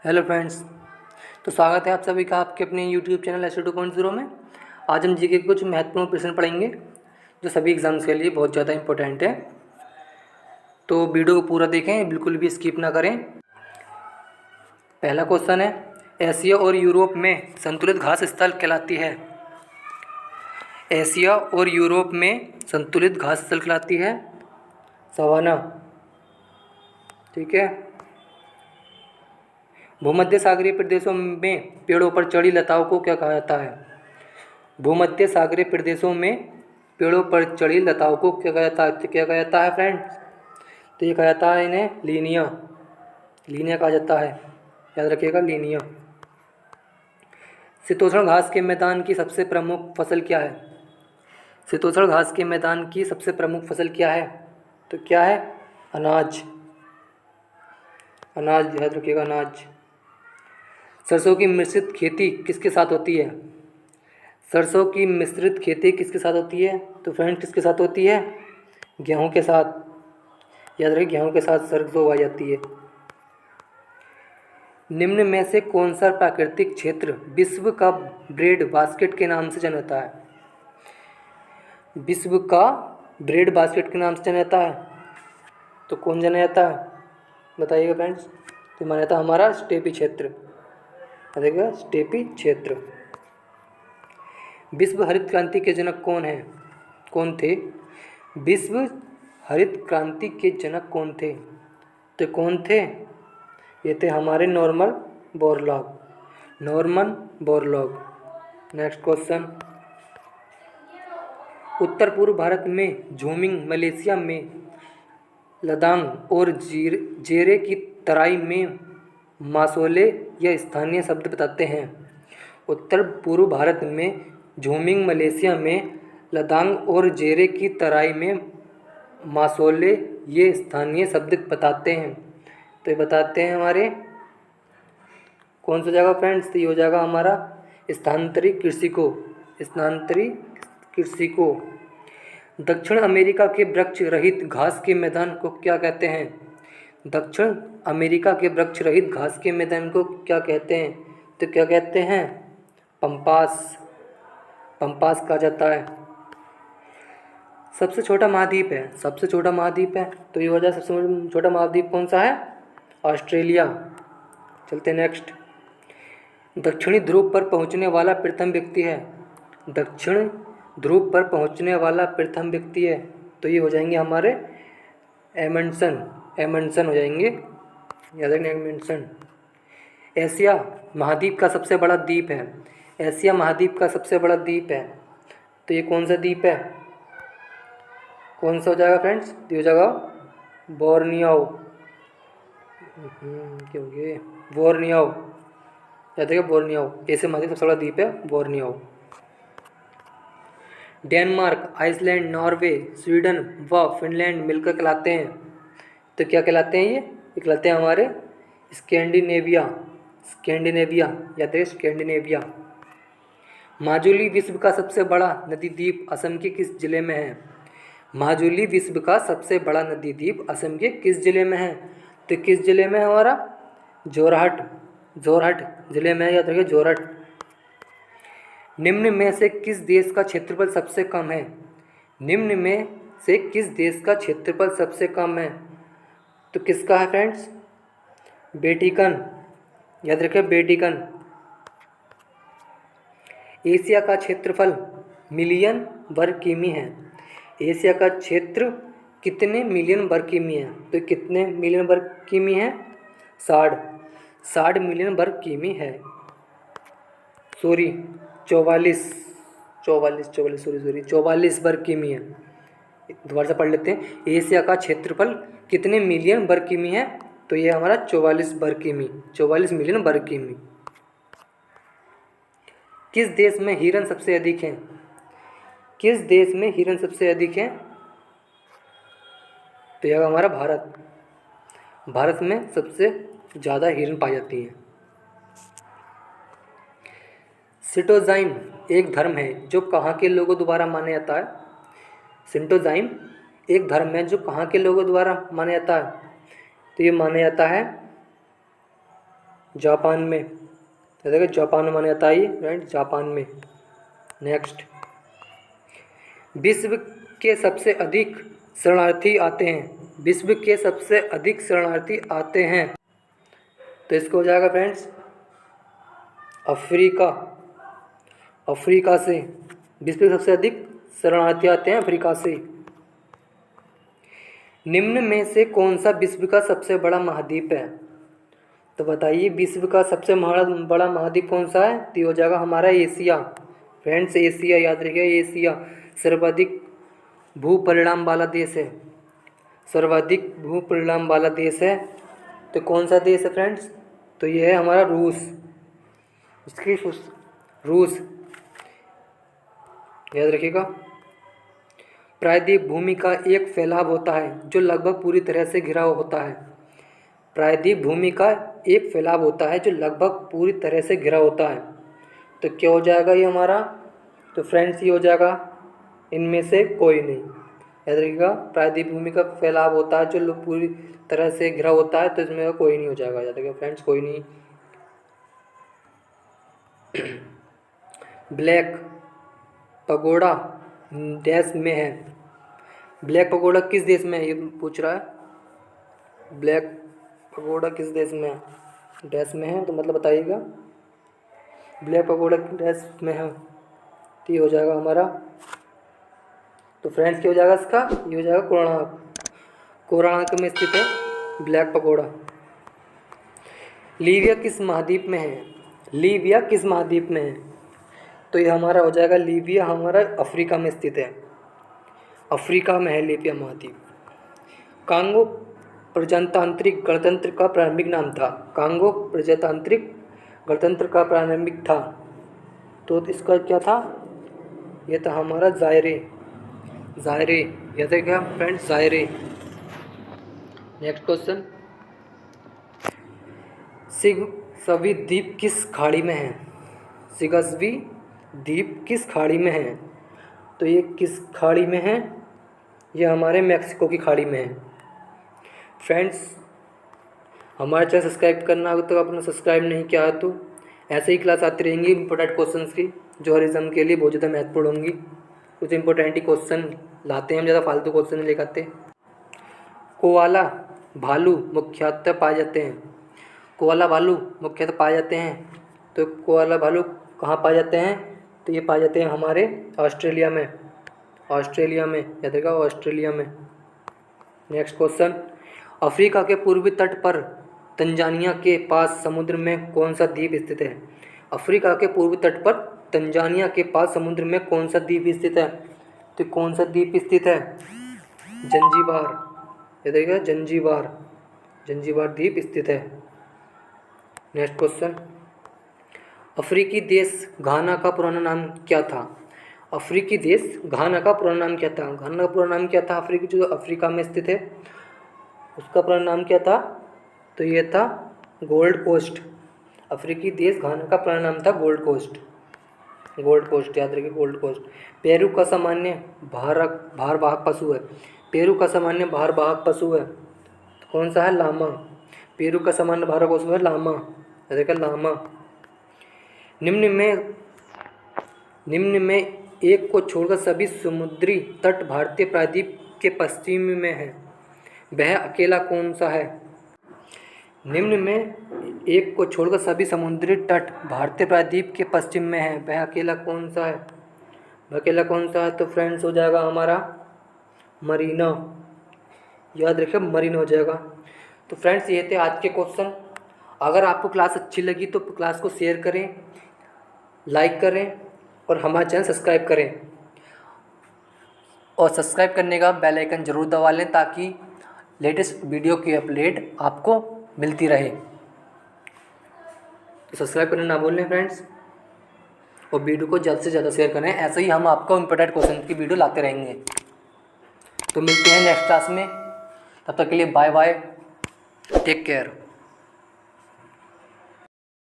Hello friends. तो स्वागत है आप सभी का आपके अपने यूट्यूब चैनल एस 2.0 में। आज हम जीके के कुछ महत्वपूर्ण प्रश्न पढ़ेंगे जो सभी एग्जाम्स के लिए बहुत ज़्यादा इंपॉर्टेंट है। तो वीडियो को पूरा देखें, बिल्कुल भी स्किप ना करें। पहला क्वेश्चन है, एशिया और यूरोप में संतुलित घास स्थल कहलाती है। एशिया और यूरोप में संतुलित घास स्थल कहलाती है सवाना। ठीक है। भूमध्य सागरीय प्रदेशों में पेड़ों पर चढ़ी लताओं को क्या कहा जाता है? भूमध्य सागरीय प्रदेशों में पेड़ों पर चढ़ी लताओं को क्या कहा जाता है? क्या कहा जाता है फ्रेंड्स? तो ये कहा जाता है इन्हें लीनिया। लीनिया कहा जाता है, याद रखिएगा, लीनिया। शीतोष्ण घास के मैदान की सबसे प्रमुख फसल क्या है? शीतोष्ण घास के मैदान की सबसे प्रमुख फसल क्या है? तो क्या है? अनाज। अनाज, याद रखिएगा, अनाज। सरसों की मिश्रित खेती किसके साथ होती है? सरसों की मिश्रित खेती किसके साथ होती है? तो फ्रेंड किसके साथ होती है? गेहूं के साथ। याद रखिए, गेहूं के साथ सरसों उगाई जाती है। निम्न में से कौन सा प्राकृतिक क्षेत्र विश्व का ब्रेड बास्केट के नाम से जाना जाता है? विश्व का ब्रेड बास्केट के नाम से जाना जाता है तो कौन जाना जाता है? बताइएगा फ्रेंड्स। तो माना जाता है हमारा स्टेपी क्षेत्र। देखिएगा, स्टेपी क्षेत्र। विश्व हरित क्रांति के जनक कौन है? कौन थे? विश्व हरित क्रांति के जनक कौन थे? तो कौन थे? ये थे हमारे Norman Borlaug. Norman Borlaug. Next question, उत्तर पूर्व भारत में झूमिंग, मलेशिया में लदांग और जेरे की तराई में मासोले यह स्थानीय शब्द बताते हैं। उत्तर पूर्व भारत में झूमिंग, मलेशिया में लदांग और जेरे की तराई में मासोले ये स्थानीय शब्द बताते हैं। तो ये बताते हैं हमारे कौन सा जगह फ्रेंड्स? तो ये हो जाएगा हमारा स्थानांतरित कृषि को। स्थानांतरित कृषि को। दक्षिण अमेरिका के वृक्ष रहित घास के मैदान को क्या कहते हैं? दक्षिण अमेरिका के वृक्ष रहित घास के मैदान को क्या कहते हैं? तो क्या कहते हैं? पंपास। पंपास कहा जाता है। सबसे छोटा महाद्वीप है। सबसे छोटा महाद्वीप है तो ये हो जाए, सबसे छोटा महाद्वीप कौन सा है? ऑस्ट्रेलिया। चलते नेक्स्ट। दक्षिणी ध्रुव पर पहुंचने वाला प्रथम व्यक्ति है। दक्षिण ध्रुव पर पहुंचने वाला प्रथम व्यक्ति है तो ये हो जाएंगे हमारे एमंडसन। एमंडसन हो जाएंगे, याद रखना, एमंडसन। एशिया महाद्वीप का सबसे बड़ा द्वीप है। एशिया महाद्वीप का सबसे बड़ा द्वीप है तो ये कौन सा द्वीप है? कौन सा हो जाएगा फ्रेंड्स? ये हो जाएगा बोर्नियो। क्या हो गया? बोर्नियो। याद रखिए, बोर्नियो। एशिया महाद्वीप सबसे बड़ा द्वीप है Borneo. Denmark, Iceland, Norway, Sweden व फिनलैंड मिलकर कहलाते हैं तो क्या कहलाते हैं? ये कहलाते हैं हमारे स्कैंडिनेविया। स्कैंडिनेविया, याद रखिए, स्कैंडिनेविया। माजुली विश्व का सबसे बड़ा नदी द्वीप असम के किस जिले में है? माजुली विश्व का सबसे बड़ा नदी द्वीप असम के किस जिले में है? तो किस जिले में है हमारा? जोरहट। जोरहट जिले में है, याद रखिए, जोरहट। निम्न में से किस देश का क्षेत्रफल सबसे कम है? निम्न में से किस देश का क्षेत्रफल सबसे कम है? तो किसका है फ्रेंड्स? वेटिकन। याद रखिए, वेटिकन। एशिया का क्षेत्रफल मिलियन वर्ग किमी है। एशिया का क्षेत्र कितने मिलियन वर्ग किमी है? तो कितने मिलियन वर्ग किमी है? 60 मिलियन वर्ग किमी है। सॉरी, 44 वर्ग किमी है। दोबारा से पढ़ लेते हैं। एशिया का क्षेत्रफल कितने मिलियन वर्ग किमी है? तो ये हमारा 44 वर्ग किमी, 44 मिलियन वर्ग किमी। किस देश में हिरन सबसे अधिक हैं? किस देश में हिरन सबसे अधिक हैं? तो यह हमारा भारत। भारत में सबसे ज़्यादा हिरन पाई जाती हैं। सिंटोजाइम एक धर्म है जो कहाँ के लोगों द्वारा माना जाता है? सिंटोजाइम एक धर्म है जो कहाँ के लोगों द्वारा माना जाता है? तो ये माना जाता है जापान में। देखिए जापान में माना जाता है फ्रेंड्स, जापान में। नेक्स्ट, विश्व के सबसे अधिक शरणार्थी आते हैं। विश्व के सबसे अधिक शरणार्थी आते हैं, तो इसको हो जाएगा फ्रेंड्स अफ्रीका। अफ्रीका से विश्व के सबसे अधिक शरणार्थी आते हैं अफ्रीका से। निम्न में से कौन सा विश्व का सबसे बड़ा महाद्वीप है? तो बताइए विश्व का सबसे बड़ा महाद्वीप कौन सा है? तो ये हो जाएगा हमारा एशिया। फ्रेंड्स एशिया याद रखिए, एशिया सर्वाधिक भूपरिमाण वाला देश है। सर्वाधिक भूपरिमाण वाला देश है तो कौन सा देश है फ्रेंड्स? तो ये है हमारा रूस। इसकी रूस याद रखिएगा। प्रायद्वीप भूमि का एक फैलाव होता है जो लगभग पूरी तरह से घिरा होता है। प्रायद्वीप भूमि का एक फैलाव होता है जो लगभग पूरी तरह से घिरा होता है, तो क्या हो जाएगा ये हमारा? तो फ्रेंड्स ये हो जाएगा इनमें से कोई नहीं। याद रखिएगा प्रायद्वीप भूमि का फैलाव होता है जो पूरी तरह से घिरा होता है, तो इसमें कोई नहीं हो जाएगा। याद रखिएगा फ्रेंड्स कोई नहीं। ब्लैक पगोड़ा देश में है। ब्लैक पगोड़ा किस देश में है ये पूछ रहा है। ब्लैक पगोड़ा किस देश में है? देश में है तो मतलब बताइएगा। ब्लैक पगोड़ा देश में है तो ये हो जाएगा हमारा, तो फ्रेंड्स क्या हो जाएगा इसका? ये हो जाएगा कोणार्क। कोणार्क में स्थित है ब्लैक पगोड़ा। लीबिया किस महाद्वीप में है? लीबिया किस महाद्वीप में है? तो ये हमारा हो जाएगा लीबिया हमारा अफ्रीका में स्थित है। अफ्रीका में है लीबिया महाद्वीप। कांगो प्रजातांत्रिक गणतंत्र का प्रारंभिक नाम था। कांगो प्रजातांत्रिक गणतंत्र का प्रारंभिक था, तो इसका क्या था? ये था हमारा जायरे। जायरे याद है क्या फ्रेंड्स? जायरे। नेक्स्ट क्वेश्चन, सिगस्वी द्वीप किस खाड़ी में है? सिगस्वी द्वीप किस खाड़ी में है? तो ये किस खाड़ी में है? ये हमारे मैक्सिको की खाड़ी में है। फ्रेंड्स हमारे चैनल सब्सक्राइब करना अगर तक आपने सब्सक्राइब नहीं किया है तो ऐसे ही क्लास आती रहेंगी इंपॉर्टेंट क्वेश्चंस की, जो हर एग्जाम के लिए बहुत ज़्यादा महत्वपूर्ण होंगी। कुछ इंपॉर्टेंट ही क्वेश्चन लाते हैं हम, ज़्यादा फालतू क्वेश्चन नहीं लेकर आते। कोआला भालू मुख्यतः पाए जाते हैं। कोआला भालू मुख्यतः पाए जाते हैं, तो कोआला भालू कहाँ पाए जाते हैं? तो ये पाए जाते हैं हमारे ऑस्ट्रेलिया में। ऑस्ट्रेलिया में याद रखिएगा, ऑस्ट्रेलिया में। नेक्स्ट क्वेश्चन, अफ्रीका के पूर्वी तट पर तंजानिया के पास समुद्र में कौन सा द्वीप स्थित है? अफ्रीका के पूर्वी तट पर तंजानिया के पास समुद्र में कौन सा द्वीप स्थित है? तो कौन सा द्वीप स्थित है? जंजीबार। याद रखिएगा जंजीबार। जंजीबार द्वीप स्थित है। नेक्स्ट क्वेश्चन, अफ्रीकी देश घाना का पुराना नाम क्या था? अफ्रीकी देश घाना का पुराना नाम क्या था? घाना का पुराना नाम क्या था? अफ्रीकी जो अफ्रीका में स्थित है उसका पुराना नाम क्या था? तो ये था गोल्ड कोस्ट। अफ्रीकी देश घाना का पुराना नाम था गोल्ड कोस्ट। गोल्ड कोस्ट याद रखिए, गोल्ड कोस्ट। पेरू का सामान्य भारवाहक पशु है। पेरू का सामान्य भारवाहक पशु है तो कौन सा है? लामा। पेरू का सामान्य भारवाहक पशु है लामा। याद रखिए लामा। निम्न में एक को छोड़कर सभी समुद्री तट भारतीय प्रायद्वीप के पश्चिम में है, वह अकेला कौन सा है? निम्न में एक को छोड़कर सभी समुद्री तट भारतीय प्रायद्वीप के पश्चिम में है, वह अकेला कौन सा है? वह अकेला कौन सा है? तो फ्रेंड्स हो जाएगा हमारा मरीना। याद रखिए मरीना हो जाएगा। तो फ्रेंड्स ये थे आज के क्वेश्चन। अगर आपको क्लास अच्छी लगी तो क्लास को शेयर करें, लाइक करें और हमारा चैनल सब्सक्राइब करें, और सब्सक्राइब करने का बेल आइकन ज़रूर दबा लें ताकि लेटेस्ट वीडियो की अपडेट आपको मिलती रहे। तो सब्सक्राइब करना ना भूलें फ्रेंड्स, और वीडियो को ज़्यादा से ज़्यादा शेयर करें। ऐसे ही हम आपको इम्पोर्टेंट क्वेश्चन की वीडियो लाते रहेंगे। तो मिलते हैं नेक्स्ट क्लास में, तब तक के लिए बाय बाय, टेक केयर।